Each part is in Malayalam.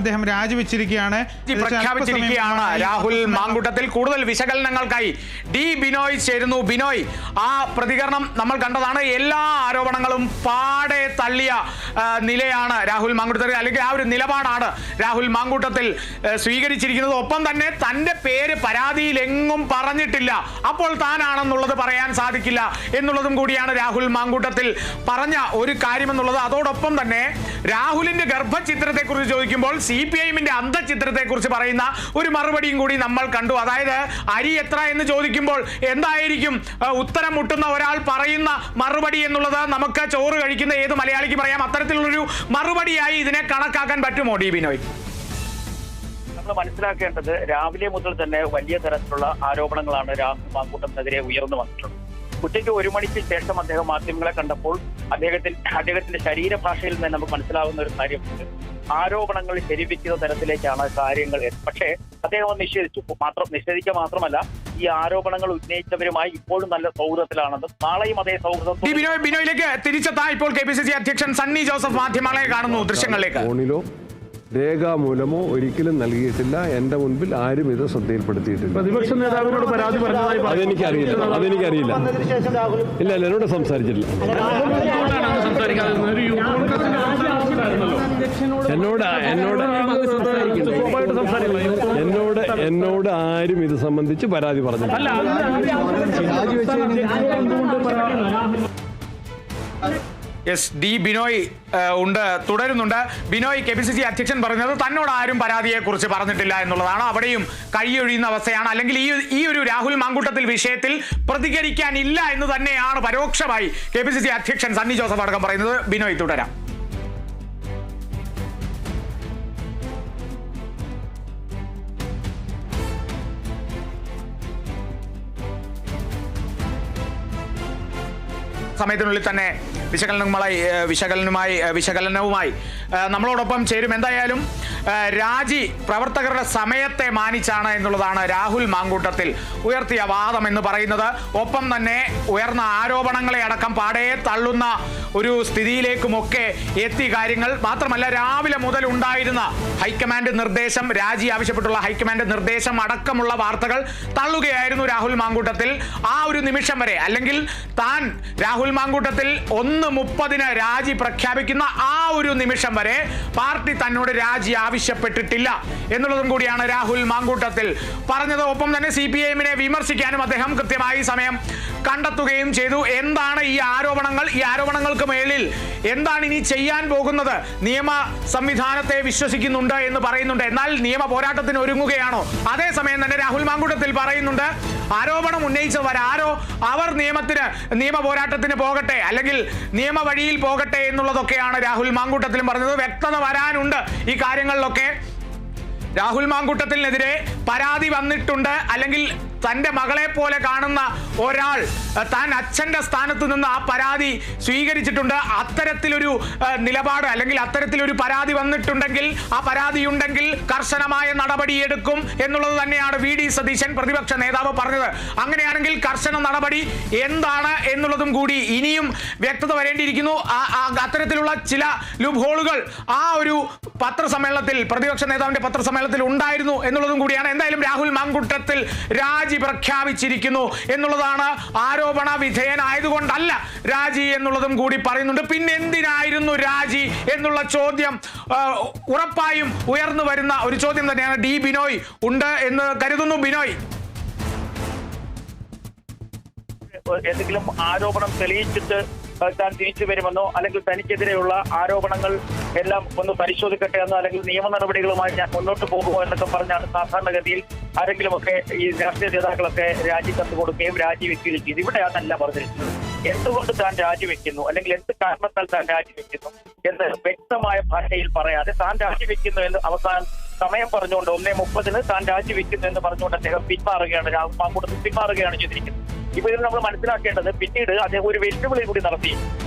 അദ്ദേഹം രാജിവെച്ചിരിക്കുകയാണ്, രാഹുൽ മാങ്കൂട്ടത്തിൽ. കൂടുതൽ വിശകലനങ്ങൾക്കായി ഡി ബിനോയ് ചേരുന്നു. ബിനോയ്, ആ പ്രതികരണം നമ്മൾ കണ്ടതാണ്. എല്ലാ ആരോപണങ്ങളും പാടെ തള്ളിയ നിലയാണ് രാഹുൽ മാങ്കൂട്ടത്തിൽ, അല്ലെങ്കിൽ ആ ഒരു നിലപാടാണ് രാഹുൽ മാങ്കൂട്ടത്തിൽ സ്വീകരിച്ചിരിക്കുന്നത്. ഒപ്പം തന്നെ തന്റെ പേര് പരാതിയിൽ എങ്ങും പറഞ്ഞിട്ടില്ല, അപ്പോൾ താനാണെന്നുള്ളത് പറയാൻ സാധിക്കില്ല എന്നുള്ളതും കൂടിയാണ് രാഹുൽ മാങ്കൂട്ടത്തിൽ പറഞ്ഞ ഒരു കാര്യമെന്നുള്ളത്. അതോടൊപ്പം തന്നെ രാഹുലിന്റെ ഗർഭചിത്രത്തെ കുറിച്ച് ചോദിക്കുമ്പോൾ CPIഎമ്മിന്റെ അന്തചിത്രത്തെ കുറിച്ച് പറയുന്ന ഒരു മറുപടിയും കൂടി നമ്മൾ കണ്ടു. അതായത് അരി എത്ര എന്ന് ചോദിക്കുമ്പോൾ എന്തായിരിക്കും ഉത്തരം മുട്ടുന്ന ഒരാൾ പറയുന്ന മറുപടി എന്നുള്ളത് നമുക്ക് ചോറ് കഴിക്കുന്ന ഏത് മലയാളിക്ക് പറയാം. അത്തരത്തിലുള്ളൊരു മറുപടിയായി ഇതിനെ കണക്കാക്കാൻ പറ്റുമോ ഡി ബിനോയ്? നമ്മൾ മനസ്സിലാക്കേണ്ടത് രാവിലെ മുതൽ തന്നെ വലിയ തരത്തിലുള്ള ആരോപണങ്ങളാണ് രാഹുൽ മാങ്കൂട്ടത്തിനെതിരെ ഉയർന്നു വന്നിട്ടുള്ളത്. ഉച്ചയ്ക്ക് 1 മണിക്ക് ശേഷം അദ്ദേഹം മാധ്യമങ്ങളെ കണ്ടപ്പോൾ അദ്ദേഹത്തിന്റെ ശരീരഭാഷയിൽ നിന്ന് നമുക്ക് മനസ്സിലാവുന്ന ഒരു കാര്യമുണ്ട്. ആരോപണങ്ങൾ ശരിവെക്കുന്ന തരത്തിലേക്കാണ് കാര്യങ്ങൾ. പക്ഷേ അദ്ദേഹം നിഷേധിക്കുക മാത്രമല്ല ഈ ആരോപണങ്ങൾ ഉന്നയിച്ചവരുമായി ഇപ്പോഴും നല്ല സൗഹൃദത്തിലാണെന്നും നാളെയും അതേ സൗഹൃദം. ബിനോയിലേക്ക് തിരിച്ചെത്താൻ ഇപ്പോൾ KPCC അധ്യക്ഷൻ സണ്ണി ജോസഫ് മാധ്യമങ്ങളെ കാണുന്നു. ദൃശ്യങ്ങളിലേക്ക്. രേഖാമൂലമോ ഒരിക്കലും നൽകിയിട്ടില്ല. എന്റെ മുൻപിൽ ആരും ഇത് ശ്രദ്ധയിൽപ്പെടുത്തിയിട്ടില്ല. പ്രതിപക്ഷ നേതാവിനോട് പരാതി പറഞ്ഞതായി അതെനിക്കറിയില്ല. ഇല്ല, എന്നോട് സംസാരിച്ചിട്ടില്ല. എന്നോട് ആരും ഇത് സംബന്ധിച്ച് പരാതി പറഞ്ഞിട്ടില്ല. ഡി ബിനോയ് തുടരുന്നുണ്ട്. ബിനോയ്, KPCC അധ്യക്ഷൻ പറഞ്ഞത് തന്നോട് ആരും പരാതിയെ കുറിച്ച് പറഞ്ഞിട്ടില്ല എന്നുള്ളതാണ്. അവിടെയും കഴിയൊഴിയുന്ന അവസ്ഥയാണ്. അല്ലെങ്കിൽ ഈ ഒരു രാഹുൽ മാങ്കൂട്ടത്തിൽ വിഷയത്തിൽ പ്രതികരിക്കാനില്ല എന്ന് തന്നെയാണ് പരോക്ഷമായി KPCC അധ്യക്ഷൻ സണ്ണി ജോസഫ് അടക്കം പറയുന്നത്. ബിനോയ്, തുടരാം. സമയത്തിനുള്ളിൽ തന്നെ വിശകലനവുമായി നമ്മളോടൊപ്പം ചേരും. എന്തായാലും രാജി പ്രവർത്തകരുടെ സമയത്തെ മാനിച്ചാണ് എന്നുള്ളതാണ് രാഹുൽ മാങ്കൂട്ടത്തിൽ ഉയർത്തിയ വാദം എന്ന് പറയുന്നത്. ഒപ്പം തന്നെ ഉയർന്ന ആരോപണങ്ങളെ അടക്കം പാടെ തള്ളുന്ന ഒരു സ്ഥിതിയിലേക്കുമൊക്കെ എത്തി കാര്യങ്ങൾ. മാത്രമല്ല, രാവിലെ മുതൽ ഉണ്ടായിരുന്ന ഹൈക്കമാൻഡ് നിർദ്ദേശം, രാജി ആവശ്യപ്പെട്ടുള്ള ഹൈക്കമാൻഡ് നിർദ്ദേശം അടക്കമുള്ള വാർത്തകൾ തള്ളുകയായിരുന്നു രാഹുൽ മാങ്കൂട്ടത്തിൽ. ആ ഒരു നിമിഷം വരെ, അല്ലെങ്കിൽ താൻ രാഹുൽ മാങ്കൂട്ടത്തിൽ 1:30 രാജി പ്രഖ്യാപിക്കുന്ന ആ ഒരു നിമിഷം വരെ പാർട്ടി തന്നോട് രാജി ആവശ്യപ്പെട്ടിട്ടില്ല എന്നുള്ളതും കൂടിയാണ് രാഹുൽ മാങ്കൂട്ടത്തിൽ പറഞ്ഞത്. ഒപ്പം തന്നെ CPIഎമ്മിനെ വിമർശിക്കാനും അദ്ദേഹം കൃത്യമായി സമയം കണ്ടെത്തുകയും ചെയ്തു. എന്താണ് ഈ ആരോപണങ്ങൾക്ക് മേലിൽ എന്താണ് ഇനി ചെയ്യാൻ പോകുന്നത്? നിയമ സംവിധാനത്തെ വിശ്വസിക്കുന്നുണ്ട് എന്ന് പറയുന്നുണ്ട്. എന്നാൽ നിയമ പോരാട്ടത്തിന് ഒരുങ്ങുകയാണോ? അതേസമയം തന്നെ രാഹുൽ മാങ്കൂട്ടത്തിൽ പറയുന്നുണ്ട്, ആരോപണം ഉന്നയിച്ചവരാരോ അവർ നിയമ പോരാട്ടത്തിന് പോകട്ടെ, അല്ലെങ്കിൽ നിയമ വഴിയിൽ പോകട്ടെ എന്നുള്ളതൊക്കെയാണ് രാഹുൽ മാങ്കൂട്ടത്തിലും പറഞ്ഞത്. വ്യക്തത വരാനുണ്ട് ഈ കാര്യങ്ങളിലൊക്കെ. രാഹുൽ മാങ്കൂട്ടത്തിനെതിരെ പരാതി വന്നിട്ടുണ്ട്, അല്ലെങ്കിൽ തൻ്റെ മകളെ പോലെ കാണുന്ന ഒരാൾ താൻ അച്ഛൻ്റെ സ്ഥാനത്ത് നിന്ന് ആ പരാതി സ്വീകരിച്ചിട്ടുണ്ട്. അത്തരത്തിലൊരു നിലപാട്, അല്ലെങ്കിൽ അത്തരത്തിലൊരു പരാതി വന്നിട്ടുണ്ടെങ്കിൽ, ആ പരാതി ഉണ്ടെങ്കിൽ കർശനമായ നടപടിയെടുക്കും എന്നുള്ളത് തന്നെയാണ് VD സതീശൻ പ്രതിപക്ഷ നേതാവ് പറഞ്ഞത്. അങ്ങനെയാണെങ്കിൽ കർശന നടപടി എന്താണ് എന്നുള്ളതും കൂടി ഇനിയും വ്യക്തത വരേണ്ടിയിരിക്കുന്നു. അത്തരത്തിലുള്ള ചില ലൂപ്പ് ഹോളുകൾ ആ ഒരു പത്രസമ്മേളനത്തിൽ, പ്രതിപക്ഷ നേതാവിന്റെ പത്രസമ്മേളനത്തിൽ ഉണ്ടായിരുന്നു എന്നുള്ളതും കൂടിയാണ്. എന്തായാലും രാഹുൽ മാങ്കൂട്ടത്തിൽ രാജി പ്രഖ്യാപിച്ചിരിക്കുന്നു എന്നുള്ളതാണ്. ആരോപണ വിധേയനായതുകൊണ്ടല്ല രാജി എന്നുള്ളതും കൂടി പറയുന്നുണ്ട്. പിന്നെ എന്തിനായിരുന്നു രാജി എന്നുള്ള ചോദ്യം ഉറപ്പായും ഉയർന്നു വരുന്ന ഒരു ചോദ്യം തന്നെയാണ്. ഡി ബിനോയ് ഉണ്ട് എന്ന് കരുതുന്നു. ബിനോയ്, എന്തെങ്കിലും ആരോപണം തെളിയിച്ചിട്ട് താൻ തിരിച്ചു വരുമെന്നോ, അല്ലെങ്കിൽ തനിക്കെതിരെയുള്ള ആരോപണങ്ങൾ എല്ലാം ഒന്ന് പരിശോധിക്കട്ടെ എന്നോ, അല്ലെങ്കിൽ നിയമ നടപടികളുമായി ഞാൻ മുന്നോട്ട് പോകുമോ എന്നൊക്കെ പറഞ്ഞാണ് സാധാരണഗതിയിൽ ആരെങ്കിലുമൊക്കെ ഈ രാഷ്ട്രീയ നേതാക്കളൊക്കെ രാജിക്കത്ത് കൊടുക്കുകയും രാജിവെക്കുകയും ചെയ്തു. ഇവിടെ അതല്ല പറഞ്ഞിരിക്കുന്നത്. എന്തുകൊണ്ട് താൻ രാജിവെക്കുന്നു, അല്ലെങ്കിൽ എന്ത് കാരണത്താൽ താൻ രാജിവെക്കുന്നു എന്ന് വ്യക്തമായ ഭാഷയിൽ പറയാതെ താൻ രാജിവെക്കുന്നു എന്ന് അവസാനം സമയം പറഞ്ഞുകൊണ്ട് 1:30 താൻ രാജിവെക്കുന്നു എന്ന് പറഞ്ഞുകൊണ്ട് അദ്ദേഹം പിന്മാറുകയാണ്. രാഹുൽ മാങ്കൂട്ടത്തിൽ പിന്മാറുകയാണ് ചെയ്തിരിക്കുന്നത്. ഇപ്പൊ ഇതിൽ നമ്മൾ മനസ്സിലാക്കേണ്ടത്, പിന്നീട് അദ്ദേഹം ഒരു വെല്ലുവിളി കൂടി നടത്തി.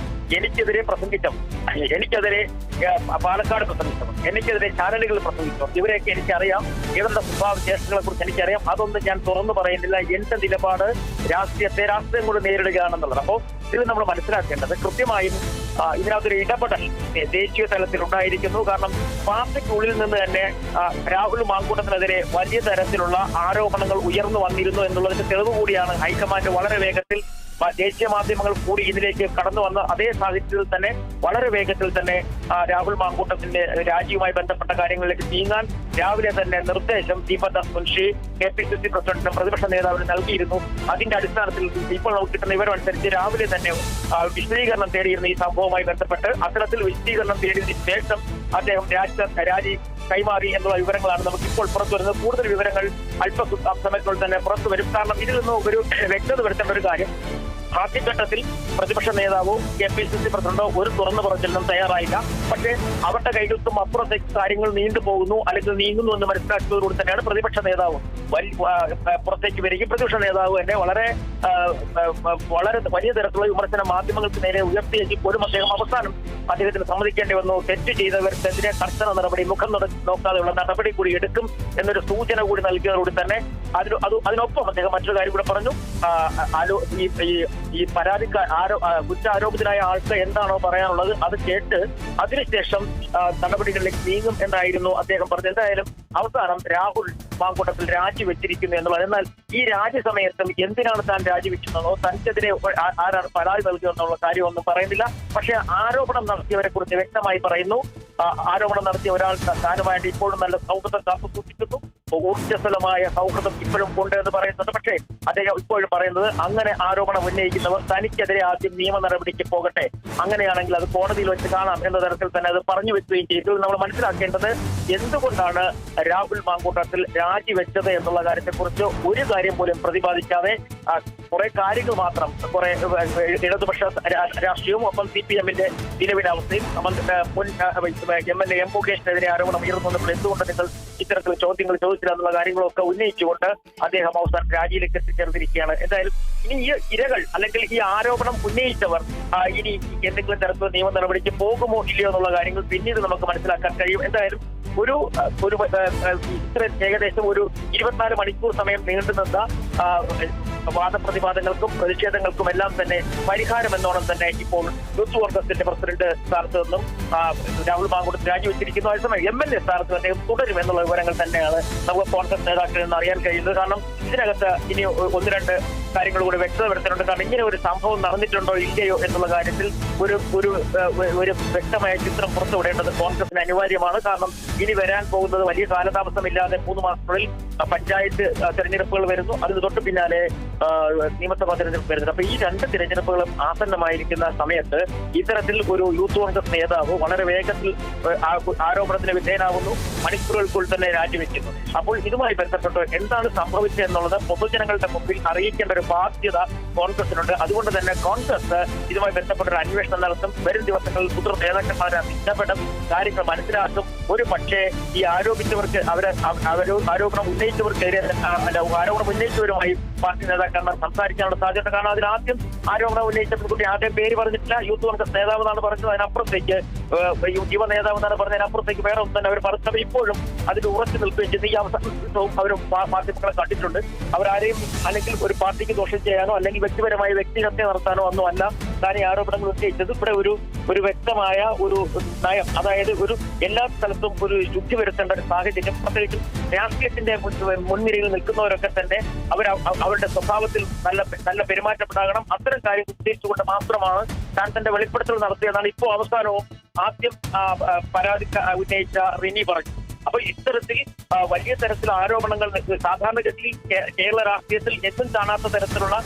എനിക്കെതിരെ പ്രസംഗിച്ചവർ, എനിക്കെതിരെ പാലക്കാട് പ്രസംഗിച്ചവർ, എനിക്കെതിരെ ചാനലുകൾ പ്രസംഗിച്ചവർ, ഇവരെയൊക്കെ എനിക്കറിയാം. ഇവരുടെ സ്വഭാവവിശേഷങ്ങളെ കുറിച്ച് എനിക്കറിയാം. അതൊന്നും ഞാൻ തുറന്നു പറയുന്നില്ല. എന്റെ നിലപാട് രാഷ്ട്രീയം കൊണ്ട് നേരിടുകയാണെന്നുള്ളത്. അപ്പോൾ ഇതിൽ നമ്മൾ മനസ്സിലാക്കേണ്ടത്, കൃത്യമായും ഇതിനകത്തൊരു ഇടപെടൽ ദേശീയ തലത്തിൽ ഉണ്ടായിരിക്കുന്നു. കാരണം പാർട്ടിക്കുള്ളിൽ നിന്ന് തന്നെ രാഹുൽ മാങ്കൂട്ടത്തിനെതിരെ വലിയ തരത്തിലുള്ള ആരോപണങ്ങൾ ഉയർന്നു വന്നിരുന്നു എന്നുള്ളതിന്റെ തെളിവ് കൂടിയാണ് ഹൈക്കമാൻഡ് വളരെ വേഗത്തിൽ ദേശീയ മാധ്യമങ്ങൾ കൂടി ഇതിലേക്ക് കടന്നു വന്ന അതേ സാഹചര്യത്തിൽ തന്നെ വളരെ വേഗത്തിൽ തന്നെ രാഹുൽ മാങ്കൂട്ടത്തിന്റെ രാജിയുമായി ബന്ധപ്പെട്ട കാര്യങ്ങളിലേക്ക് നീങ്ങാൻ രാവിലെ തന്നെ നിർദ്ദേശം ദീപദാസ് മുൻഷി KPCC പ്രസിഡന്റിനും പ്രതിപക്ഷ നേതാവിന് നൽകിയിരുന്നു. അതിന്റെ അടിസ്ഥാനത്തിൽ ഇപ്പോൾ നമുക്ക് കിട്ടുന്ന വിവരം അനുസരിച്ച് രാവിലെ തന്നെ വിശദീകരണം തേടിയിരുന്ന ഈ സംഭവവുമായി ബന്ധപ്പെട്ട് അത്തരത്തിൽ വിശദീകരണം തേടിയതിനു ശേഷം അദ്ദേഹം രാജി കൈമാറി എന്നുള്ള വിവരങ്ങളാണ് നമുക്ക് ഇപ്പോൾ പുറത്തു വരുന്നത്. കൂടുതൽ വിവരങ്ങൾ അല്പസമയത്തിനുള്ളിൽ തന്നെ പുറത്തു വരും. കാരണം ഇതിൽ നിന്ന് ഒരു വ്യക്തത വരുത്തേണ്ട ഒരു കാര്യം, ആദ്യഘട്ടത്തിൽ പ്രതിപക്ഷ നേതാവോ KPCC പ്രസിഡന്റോ ഒരു തുറന്നു പറച്ചിലിനും തയ്യാറായില്ല. പക്ഷേ അവരുടെ കൈകൾക്കും അപ്പുറത്തേക്ക് കാര്യങ്ങൾ നീണ്ടുപോകുന്നു അല്ലെങ്കിൽ നീങ്ങുന്നു എന്ന് മനസ്സിലാക്കിയതോടുകൂടി തന്നെയാണ് പ്രതിപക്ഷ നേതാവ് പുറത്തേക്ക് വരികയും പ്രതിപക്ഷ നേതാവ് തന്നെ വളരെ വലിയ തരത്തിലുള്ള വിമർശനം മാധ്യമങ്ങൾക്ക് നേരെ ഉയർത്തിയെങ്കിൽ പോലും അദ്ദേഹം അവസാനം അദ്ദേഹത്തിന് സമ്മതിക്കേണ്ടി വന്നു. തെറ്റ് ചെയ്തവർക്കെതിരെ കർശന നടപടി, മുഖം നോക്കാതെയുള്ള നടപടി കൂടി എടുക്കും എന്നൊരു സൂചന കൂടി നൽകിയതോടുകൂടി തന്നെ അതിനൊപ്പം അദ്ദേഹം മറ്റൊരു കാര്യം കൂടെ പറഞ്ഞു. ഈ കുറ്റാരോപിതനായ ആൾക്ക് എന്താണോ പറയാനുള്ളത് അത് കേട്ട് അതിനുശേഷം നടപടികളിലേക്ക് നീങ്ങും എന്നായിരുന്നു അദ്ദേഹം പറഞ്ഞത്. എന്തായാലും അവസാനം രാഹുൽ മാങ്കൂട്ടത്തിൽ രാജിവെച്ചിരിക്കുന്നു എന്നുള്ളത്. എന്നാൽ ഈ രാജി സമയത്തും എന്തിനാണ് താൻ രാജിവെക്കുന്നതോ തനിക്കെതിരെ ആരാണ് പരാതി നൽകിയെന്നുള്ള കാര്യമൊന്നും പറയുന്നില്ല. പക്ഷേ ആരോപണം നടത്തിയവരെ കുറിച്ച് വ്യക്തമായി പറയുന്നു. ആരോപണം നടത്തിയ ഒരാൾ താനുമായിട്ട് ഇപ്പോഴും നല്ല സൗഹൃദം കാത്തു സൂക്ഷിക്കുന്നു, ഊർജ്ജസ്വലമായ സൗഹൃദം ഇപ്പോഴും ഉണ്ട് എന്ന് പറയുന്നുണ്ട്. പക്ഷേ അദ്ദേഹം ഇപ്പോഴും പറയുന്നത് അങ്ങനെ ആരോപണം ഉന്നയിക്കുന്നവർ തനിക്കെതിരെ ആദ്യം നിയമ നടപടിക്ക് പോകട്ടെ, അങ്ങനെയാണെങ്കിൽ അത് കോടതിയിൽ വെച്ച് കാണാം എന്ന തരത്തിൽ തന്നെ അത് പറഞ്ഞു വെക്കുകയും ചെയ്തു. നമ്മൾ മനസ്സിലാക്കേണ്ടത് എന്തുകൊണ്ടാണ് രാഹുൽ മാങ്കൂട്ടത്തിൽ രാജിവെച്ചത് എന്നുള്ള കാര്യത്തെക്കുറിച്ച് ഒരു കാര്യം പോലും പ്രതിപാദിക്കാതെ കുറെ കാര്യങ്ങൾ മാത്രം, കുറെ ഇടതുപക്ഷ രാഷ്ട്രീയവും ഒപ്പം CPM-ന്റെ നിലവിലെ അവസ്ഥയും മുൻ MLA M മുകേഷിനെതിരെ ആരോപണം ഉയർന്നു വന്നപ്പോൾ എന്തുകൊണ്ട് നിങ്ങൾ ഇത്തരത്തിൽ ചോദ്യങ്ങൾ ചോദിച്ചില്ല എന്നുള്ള കാര്യങ്ങളൊക്കെ ഉന്നയിച്ചുകൊണ്ട് അദ്ദേഹം അവസാനം രാജിയിലേക്ക് എത്തിച്ചേർന്നിരിക്കുകയാണ്. എന്തായാലും ഇനി ഈ ഇരകൾ അല്ലെങ്കിൽ ഈ ആരോപണം ഉന്നയിച്ചവർ ഇനി എന്തെങ്കിലും തരത്തിലുള്ള നിയമ നടപടിക്ക് പോകുമോ ഇല്ലയോ എന്നുള്ള കാര്യങ്ങൾ പിന്നീട് നമുക്ക് മനസ്സിലാക്കാൻ കഴിയും. എന്തായാലും ഒരു ഏകദേശം ഒരു 24 മണിക്കൂർ സമയം നീണ്ടുനിന്ന വാദപ്രതിവാദങ്ങൾക്കും പ്രതിഷേധങ്ങൾക്കും എല്ലാം തന്നെ പരിഹാരം എന്നോണം തന്നെ ഇപ്പോൾ യൂത്ത് കോൺഗ്രസിന്റെ പ്രസിഡന്റ് സ്ഥാനത്ത് നിന്നും രാഹുൽ മാങ്കൂട്ടത്തിൽ രാജിവെച്ചിരിക്കുന്നു. അതേസമയം MLA സ്ഥാനത്ത് അദ്ദേഹം തുടരും എന്നുള്ള വിവരങ്ങൾ തന്നെയാണ് നമുക്ക് കോൺഗ്രസ് നേതാക്കളിൽ നിന്ന് അറിയാൻ കഴിയുന്നത്. കാരണം ഇതിനകത്ത് ഇനി ഒന്ന് രണ്ട് കാര്യങ്ങൾ കൂടി വ്യക്തത വരുത്തുന്നുണ്ട്. കാരണം ഇങ്ങനെ ഒരു സംഭവം നടന്നിട്ടുണ്ടോ ഇല്ലയോ എന്നുള്ള കാര്യത്തിൽ ഒരു വ്യക്തമായ ചിത്രം പുറത്തുവിടേണ്ടത് കോൺഗ്രസിന് അനിവാര്യമാണ്. കാരണം ഇനി വരാൻ പോകുന്നത് വലിയ കാലതാമസമില്ലാതെ 3 മാസത്തിനുള്ളിൽ പഞ്ചായത്ത് തെരഞ്ഞെടുപ്പുകൾ വരുന്നു. അതിന് തൊട്ട് പിന്നാലെ നിയമസഭാ തെരഞ്ഞെടുപ്പ് വരുന്നുണ്ട്. അപ്പൊ ഈ 2 തിരഞ്ഞെടുപ്പുകളും ആസന്നമായിരിക്കുന്ന സമയത്ത് ഇത്തരത്തിൽ ഒരു യൂത്ത് കോൺഗ്രസ് നേതാവ് വളരെ വേഗത്തിൽ ആരോപണത്തിന് വിധേയനാകുന്നു, മണിക്കൂറുകൾക്കുള്ളിൽ തന്നെ രാജിവെക്കുന്നു. അപ്പോൾ ഇതുമായി ബന്ധപ്പെട്ട് എന്താണ് സംഭവിച്ചത് എന്നുള്ളത് പൊതുജനങ്ങളുടെ മുമ്പിൽ അറിയിക്കേണ്ട ഒരു ബാധ്യത കോൺഗ്രസിനുണ്ട്. അതുകൊണ്ട് തന്നെ കോൺഗ്രസ് ഇതുമായി ബന്ധപ്പെട്ട ഒരു അന്വേഷണം നടത്തും. വരും ദിവസങ്ങളിൽ മുതിർന്ന നേതാക്കന്മാരെ ഇടപെടും, കാര്യങ്ങൾ മനസ്സിലാക്കും. ഒരു പക്ഷേ ഈ ആരോപിച്ചവർക്ക് ആരോപണം ഉന്നയിച്ചവരുമായി പാർട്ടി നേതാക്കന്മാർ സംസാരിക്കാനുള്ള സാധ്യത. കാരണം അതിനാദ്യം ആരോപണം ഉന്നയിച്ച പെൺകുട്ടി ആദ്യം പേര് പറഞ്ഞിട്ടില്ല, യൂത്ത് കോൺഗ്രസ് നേതാവ് എന്നാണ് പറഞ്ഞത്. അതിനപ്പുറത്തേക്ക് യുവ നേതാവ് എന്നാണ് പറഞ്ഞതിനപ്പുറത്തേക്ക് വേറെ ഒന്നും തന്നെ അവർ പറഞ്ഞത്. ഇപ്പോഴും അതിൽ ഉറച്ചു നിൽക്കുകയും ചെയ്യുന്ന ഈ അവസരവും അവർ മാധ്യമങ്ങളെ കണ്ടിട്ടുണ്ട്. അവരാരെയും അല്ലെങ്കിൽ ഒരു പാർട്ടിക്ക് ദോഷം ചെയ്യാനോ അല്ലെങ്കിൽ വ്യക്തിപരമായ വ്യക്തിഹത്യ നടത്താനോ ഒന്നും അല്ല താൻ ഈ ആരോപണങ്ങൾ ഉന്നയിച്ചത്. ഇവിടെ ഒരു വ്യക്തമായ ഒരു നയം, അതായത് ഒരു എല്ലാ സ്ഥലത്തും ഒരു ശുദ്ധി വരുത്തേണ്ട ഒരു സാഹചര്യം, പ്രത്യേകിച്ചും രാഷ്ട്രീയത്തിന്റെ മുൻനിരയിൽ നിൽക്കുന്നവരൊക്കെ തന്നെ അവരുടെ സ്വഭാവത്തിൽ നല്ല പെരുമാറ്റപ്പെടാകണം. അത്തരം കാര്യങ്ങൾ ഉദ്ദേശിച്ചുകൊണ്ട് മാത്രമാണ് താൻ തന്റെ വെളിപ്പെടുത്തൽ നടത്തിയതാണ് ഇപ്പോൾ അവസാനവും ആദ്യം പരാതി ഉന്നയിച്ച റിനി പറഞ്ഞു. അപ്പൊ ഇത്തരത്തിൽ വലിയ തരത്തിൽ ആരോപണങ്ങൾ സാധാരണഗതിയിൽ കേരള രാഷ്ട്രീയത്തിൽ എന്നും കാണാത്ത തരത്തിലുള്ള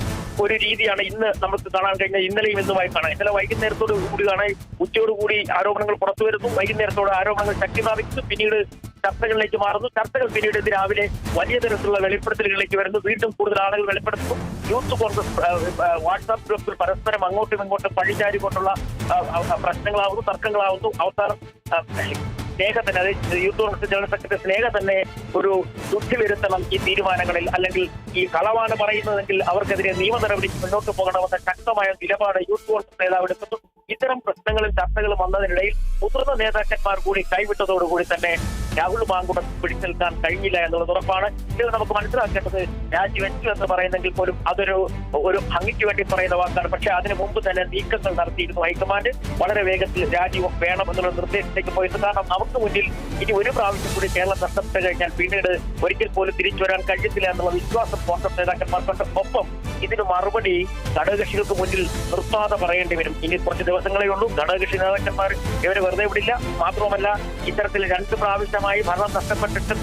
ഒരു രീതിയാണ് ഇന്ന് നമുക്ക് കാണാൻ കഴിഞ്ഞ. ഇന്നലെയും ഇന്നുമായി കാണാം. ഇന്നലെ വൈകുന്നേരത്തോട് കൂടി കാണാൻ ഉച്ചയോടുകൂടി ആരോപണങ്ങൾ പുറത്തു വരുന്നു, വൈകുന്നേരത്തോടെ ആരോപണങ്ങൾ ശക്തി പ്രാപിക്കുന്നു, പിന്നീട് ചർച്ചകളിലേക്ക് മാറുന്നു, ചർച്ചകൾ പിന്നീട് ഇന്ന് രാവിലെ വലിയ തരത്തിലുള്ള വെളിപ്പെടുത്തലുകളിലേക്ക് വരുന്നു, വീണ്ടും കൂടുതൽ ആളുകൾ വെളിപ്പെടുത്തുന്നു. യൂത്ത് കോൺഗ്രസ് വാട്സാപ്പ് ഗ്രൂപ്പിൽ പരസ്പരം അങ്ങോട്ടും ഇങ്ങോട്ടും പഴിചാരിക്കൊണ്ടുള്ള പ്രശ്നങ്ങളാവുന്നു, തർക്കങ്ങളാവുന്നു. അവസാനം സ്നേഹ തന്നെ, അതായത് യൂത്ത് കോൺഗ്രസ് ജനറൽ സെക്രട്ടറി സ്നേഹ തന്നെ ഒരു ശുദ്ധി വരുത്തണം ഈ തീരുമാനങ്ങളിൽ, അല്ലെങ്കിൽ ഈ കളവാണ് പറയുന്നതെങ്കിൽ അവർക്കെതിരെ നിയമ നടപടിക്ക് മുന്നോട്ട് പോകണമെന്ന ശക്തമായ നിലപാട് യൂത്ത് കോൺഗ്രസ് നേതാവ് എടുക്കുന്നു. ഇത്തരം പ്രശ്നങ്ങളും ചർച്ചകളും വന്നതിനിടയിൽ മുതിർന്ന നേതാക്കന്മാർ കൂടി കൈവിട്ടതോടുകൂടി തന്നെ രാഹുൽ മാങ്കൂട്ടത്തിൽ പിടിച്ചു നിൽക്കാൻ കഴിഞ്ഞില്ല എന്നുള്ളത് ഉറപ്പാണ്. ഇതിൽ നമുക്ക് മനസ്സിലാക്കേണ്ടത് രാജിവെച്ചു എന്ന് പറയുന്നെങ്കിൽ പോലും അതൊരു ഭംഗിക്ക് വേണ്ടി പറയുന്ന വാക്കാണ്. പക്ഷെ അതിനു മുമ്പ് തന്നെ നീക്കങ്ങൾ നടത്തിയിരുന്നു ഹൈക്കമാൻഡ്. വളരെ വേഗത്തിൽ രാജി വേണം എന്നുള്ള നിർദ്ദേശത്തിലേക്ക് പോയത്. കാരണം നമുക്ക് മുന്നിൽ ഇനി ഒരു പ്രാവശ്യം കൂടി കേരളം നഷ്ടപ്പെട്ടു കഴിഞ്ഞാൽ പിന്നീട് ഒരിക്കൽ പോലും തിരിച്ചു വരാൻ കഴിയത്തില്ല എന്നുള്ള വിശ്വാസം കോൺഗ്രസ് നേതാക്കന്മാർക്കുണ്ട്. ഒപ്പം ഇതിന് മറുപടി ഘടകകക്ഷികൾക്ക് മുന്നിൽ നിർത്താതെ പറയേണ്ടി വരും. ഇനി കുറച്ച് ദിവസങ്ങളേ ഉള്ളൂ. ഘടകകക്ഷി നേതാക്കന്മാർ ഇവരെ വെറുതെ വിടില്ല. മാത്രമല്ല ഇത്തരത്തിൽ 2 പ്രാവശ്യമായി ഭരണം നഷ്ടപ്പെട്ടിട്ടും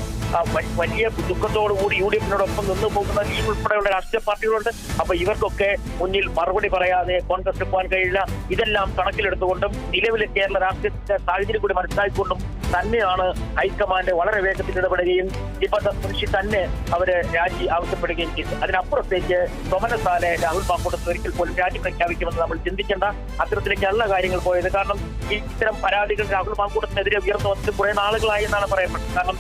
വലിയ ദുഃഖത്തോടുകൂടി UDF-നോടൊപ്പം നിന്നു പോകുന്ന ഈ ഉൾപ്പെടെയുള്ള രാഷ്ട്രീയ പാർട്ടികളുണ്ട്. അപ്പൊ ഇവർക്കൊക്കെ മുന്നിൽ മറുപടി പറയാതെ കോൺഗ്രസ് പോകാൻ കഴിയില്ല. ഇതെല്ലാം കണക്കിലെടുത്തുകൊണ്ടും നിലവിലെ കേരള രാഷ്ട്രീയത്തിന്റെ സാഹചര്യം കൂടി മനസ്സിലാക്കിക്കൊണ്ടും തന്നെയാണ് ഹൈക്കമാൻഡ് വളരെ വേഗത്തിൽ ഇടപെടുകയും മുൻഷി തന്നെ അവര് രാജി ആവശ്യപ്പെടുകയും ചെയ്തു. അതിനപ്പുറത്തേക്ക് സോമനസാലെ രാഹുൽ മാങ്കൂട്ടത്തിൽ ഒരിക്കൽ പോലും രാജി പ്രഖ്യാപിക്കുമെന്ന് നമ്മൾ ചിന്തിക്കേണ്ട. അത്തരത്തിലേക്കല്ല കാര്യങ്ങൾ പോയത്. കാരണം ഇത്തരം പരാതികൾ രാഹുൽ മാങ്കൂട്ടത്തിനെതിരെ ഉയർന്നു വന്നിട്ട് കുറെ നാളുകളായി എന്നാണ് പറയപ്പെട്ടത്. കാരണം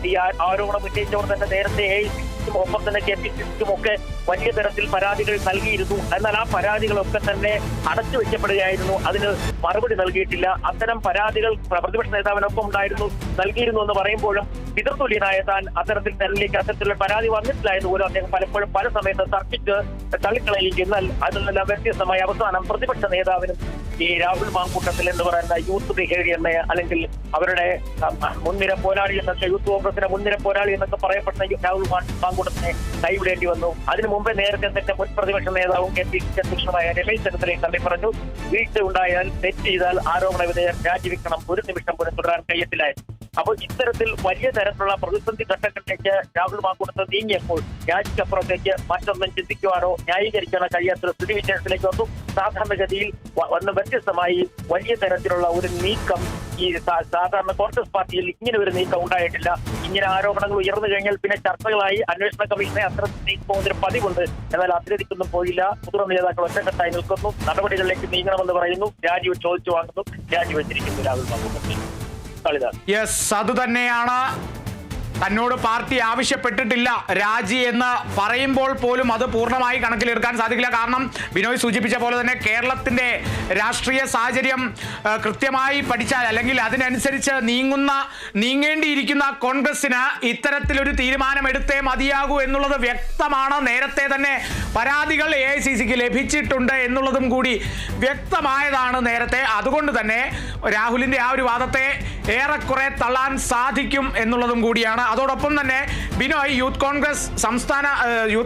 ഈ ആരോപണം ഉന്നയിച്ചവർ തന്നെ നേരത്തെ AICC-ക്കും ഒപ്പം തന്നെ KPCC-ക്കും ഒക്കെ വലിയ തരത്തിൽ പരാതികൾ നൽകിയിരുന്നു. എന്നാൽ ആ പരാതികളൊക്കെ തന്നെ അടച്ചു വെക്കപ്പെടുകയായിരുന്നു. അതിന് മറുപടി നൽകിയിട്ടില്ല. അത്തരം പരാതികൾ പ്രതിപക്ഷ നേതാവിനൊപ്പം നൽകിയിരുന്നു എന്ന് പറയുമ്പോഴും പിതൃതുല്യനായ താൻ അത്തരത്തിലുള്ള പരാതി വന്നിട്ടില്ല എന്ന് പോലും അദ്ദേഹം പലപ്പോഴും പല സമയത്ത് തർക്കിച്ച് തള്ളിക്കളയുകയും എന്നാൽ അതിൽ നിന്നെല്ലാം വ്യത്യസ്തമായി അവസാനം പ്രതിപക്ഷ നേതാവിനും ഈ രാഹുൽ മാങ്കൂട്ടത്തിൽ എന്ന് പറയുന്ന യൂത്ത് ബിഹേവിയറിനെ അല്ലെങ്കിൽ അവരുടെ മുൻനിര പോരാളി എന്നൊക്കെ യൂത്ത് കോൺഗ്രസിന്റെ മുൻനിര പോരാളി എന്നൊക്കെ പറയപ്പെടുന്ന രാഹുൽ മാങ്കൂട്ടത്തിനെ കൈവിടേണ്ടി വന്നു. അതിനു മുമ്പേ നേരത്തെ തന്നെ മുൻ പ്രതിപക്ഷ നേതാവും KPCC അധ്യക്ഷനുമായ രമേശ് ചെന്നിത്തലയും തള്ളി പറഞ്ഞു, വീഴ്ച ഉണ്ടായാൽ തെറ്റ് ചെയ്താൽ ആരോപണ വിധേയർ രാജിവെക്കണം, ഒരു നിമിഷം പോലും തുടരാൻ കഴിയത്തില്ലായിരുന്നു. അപ്പോൾ ഇത്തരത്തിൽ വലിയ തരത്തിലുള്ള പ്രതിസന്ധി ഘട്ടങ്ങളിലേക്ക് രാഹുൽ മാങ്കൂട്ടത്തിൽ നീങ്ങിയപ്പോൾ രാജിക്കപ്പുറത്തേക്ക് മറ്റൊന്നും ചിന്തിക്കുവാനോ ന്യായീകരിക്കാനോ കഴിയാത്ത സ്ഥിതിവിശേഷത്തിലേക്ക് വന്നു. സാധാരണഗതിയിൽ വന്ന് വ്യത്യസ്തമായി വലിയ തരത്തിലുള്ള ഒരു നീക്കം ഈ സാധാരണ കോൺഗ്രസ് പാർട്ടിയിൽ ഇങ്ങനെ ഒരു നീക്കം ഉണ്ടായിട്ടില്ല. ഇങ്ങനെ ആരോപണങ്ങൾ ഉയർന്നു കഴിഞ്ഞാൽ പിന്നെ ചർച്ചകളായി അന്വേഷണ കമ്മീഷനെ അത്തരത്തിൽ നീക്കുമ്പോൾ പതിവുണ്ട്. എന്നാൽ അതിലധികൊന്നും പോയില്ല. മുതിർന്ന നേതാക്കൾ ഒറ്റക്കെട്ടായി നിൽക്കുന്നു, നടപടികളിലേക്ക് നീങ്ങണമെന്ന് പറയുന്നു, രാജിവെച്ച് ചോദിച്ചു വാങ്ങുന്നു, രാജിവെച്ചിരിക്കുന്നു രാഹുൽ മാങ്കൂട്ടത്തിൽ. യെസ്, അത് തന്നെയാണ്. തന്നോട് പാർട്ടി ആവശ്യപ്പെട്ടിട്ടില്ല രാജി എന്ന് പറയുമ്പോൾ പോലും അത് പൂർണ്ണമായി കണക്കിലെടുക്കാൻ സാധിക്കില്ല. കാരണം ബിനോയ് സൂചിപ്പിച്ച പോലെ തന്നെ കേരളത്തിൻ്റെ രാഷ്ട്രീയ സാഹചര്യം കൃത്യമായി പഠിച്ചാൽ അല്ലെങ്കിൽ അതിനനുസരിച്ച് നീങ്ങേണ്ടിയിരിക്കുന്ന കോൺഗ്രസിന് ഇത്തരത്തിലൊരു തീരുമാനമെടുത്തേ മതിയാകൂ എന്നുള്ളത് വ്യക്തമാണ്. നേരത്തെ തന്നെ പരാതികൾ AICC-ക്ക് ലഭിച്ചിട്ടുണ്ട് എന്നുള്ളതും കൂടി വ്യക്തമായതാണ് നേരത്തെ. അതുകൊണ്ട് തന്നെ രാഹുലിൻ്റെ ആ ഒരു വാദത്തെ ഏറെക്കുറെ തള്ളാൻ സാധിക്കും എന്നുള്ളതും കൂടിയാണ്. അതോടൊപ്പം തന്നെ ബിനോയ് യൂത്ത്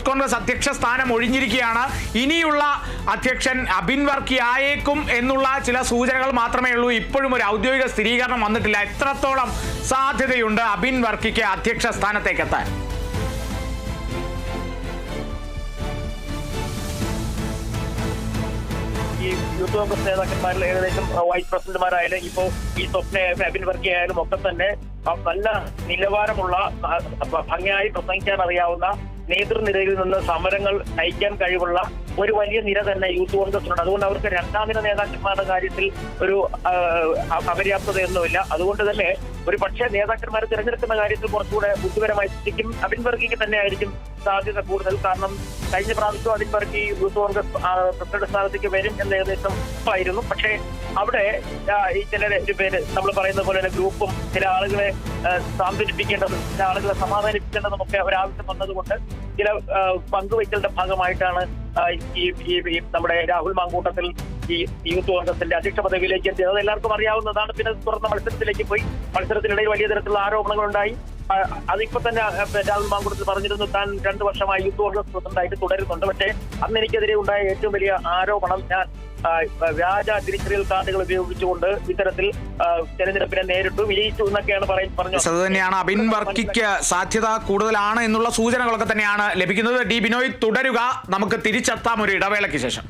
കോൺഗ്രസ് അധ്യക്ഷ സ്ഥാനം ഒഴിഞ്ഞിരിക്കുകയാണ്. ഇനിയുള്ള അധ്യക്ഷൻ അബിൻ വർക്കി ആയേക്കും എന്നുള്ള ചില സൂചനകൾ മാത്രമേ ഉള്ളൂ. ഇപ്പോഴും ഒരു ഔദ്യോഗിക സ്ഥിരീകരണം വന്നിട്ടില്ല. എത്രത്തോളം സാധ്യതയുണ്ട് അബിൻ വർക്കിക്ക് അധ്യക്ഷ സ്ഥാനത്തേക്ക് എത്താൻ? ഈ യൂത്ത് കോൺഗ്രസ് നേതാക്കന്മാരിൽ ഏകദേശം വൈസ് പ്രസിഡന്റുമാരായാലും ഇപ്പോ ഈ സ്വപ്ന അബിൻ വർക്കി ആയാലും ഒക്കെ തന്നെ നല്ല നിലവാരമുള്ള ഭംഗിയായി പ്രസംഗിക്കാൻ അറിയാവുന്ന നേതൃനിരയിൽ നിന്ന് സമരങ്ങൾ നയിക്കാൻ കഴിവുള്ള ഒരു വലിയ നിര തന്നെ യൂത്ത് കോൺഗ്രസിനുണ്ട്. അതുകൊണ്ട് അവർക്ക് രണ്ടാം നിര നേതാക്കന്മാരുടെ കാര്യത്തിൽ ഒരു അപര്യാപ്തതയൊന്നുമില്ല. അതുകൊണ്ട് തന്നെ ഒരു പക്ഷേ നേതാക്കന്മാരെ തിരഞ്ഞെടുക്കുന്ന കാര്യത്തിൽ കുറച്ചുകൂടെ ബുദ്ധിപരമായി ചിന്തിക്കും. അബിൻ വർക്കിക്ക് തന്നെ ആയിരിക്കും സാധ്യത കൂടുതൽ. കാരണം കഴിഞ്ഞ പ്രാവശ്യം അബിൻ വർക്കി യൂത്ത് കോൺഗ്രസ് പ്രസിഡന്റ് സ്ഥാനത്തേക്ക് വരും എന്ന് ഏകദേശം ഉറപ്പായിരുന്നു. പക്ഷേ അവിടെ ഈ ചില പേര് നമ്മൾ പറയുന്ന പോലെ തന്നെ ഗ്രൂപ്പും ചില ആളുകളെ സാന്ത്വനിപ്പിക്കേണ്ടതും ചില ആളുകളെ സമാധാനിപ്പിക്കേണ്ടതും ഒക്കെ ഒരാവശ്യം വന്നതുകൊണ്ട് ചില പങ്കുവയ്ക്കലിന്റെ ഭാഗമായിട്ടാണ് ഈ നമ്മുടെ രാഹുൽ മാങ്കൂട്ടത്തിൽ ഈ യൂത്ത് കോൺഗ്രസിന്റെ അധ്യക്ഷ പദവിയിലേക്ക് എത്തിയത്. അത് എല്ലാവർക്കും അറിയാവുന്നതാണ്. പിന്നെ തുറന്ന മത്സരത്തിലേക്ക് പോയി. മത്സരത്തിനിടയിൽ വലിയ തരത്തിലുള്ള ആരോപണങ്ങൾ ഉണ്ടായി. അതിപ്പോ തന്നെ രാഹുൽ മാങ്കൂട്ടത്തിൽ പറഞ്ഞിരുന്നു താൻ 2 വർഷമായി യൂത്ത് കോൺഗ്രസ് പ്രസിഡന്റായിട്ട് തുടരുന്നുണ്ട്. പക്ഷേ അന്ന് എനിക്കെതിരെ ഉണ്ടായ ഏറ്റവും വലിയ ആരോപണം ഞാൻ വ്യാജ തിരിച്ചറിയൽ കാർഡുകൾ ഉപയോഗിച്ചുകൊണ്ട് ഇത്തരത്തിൽ തെരഞ്ഞെടുപ്പിനെ നേരിട്ടു, വിജയിച്ചു എന്നൊക്കെയാണ് പറഞ്ഞത്. അത് തന്നെയാണ് അബിൻ വർക്കിക്ക് സാധ്യത കൂടുതലാണ് എന്നുള്ള സൂചനകളൊക്കെ തന്നെയാണ് ലഭിക്കുന്നത്. ഡി ബിനോയ് തുടരുക, നമുക്ക് തിരിച്ചെത്താം ഒരു ഇടവേളയ്ക്ക് ശേഷം.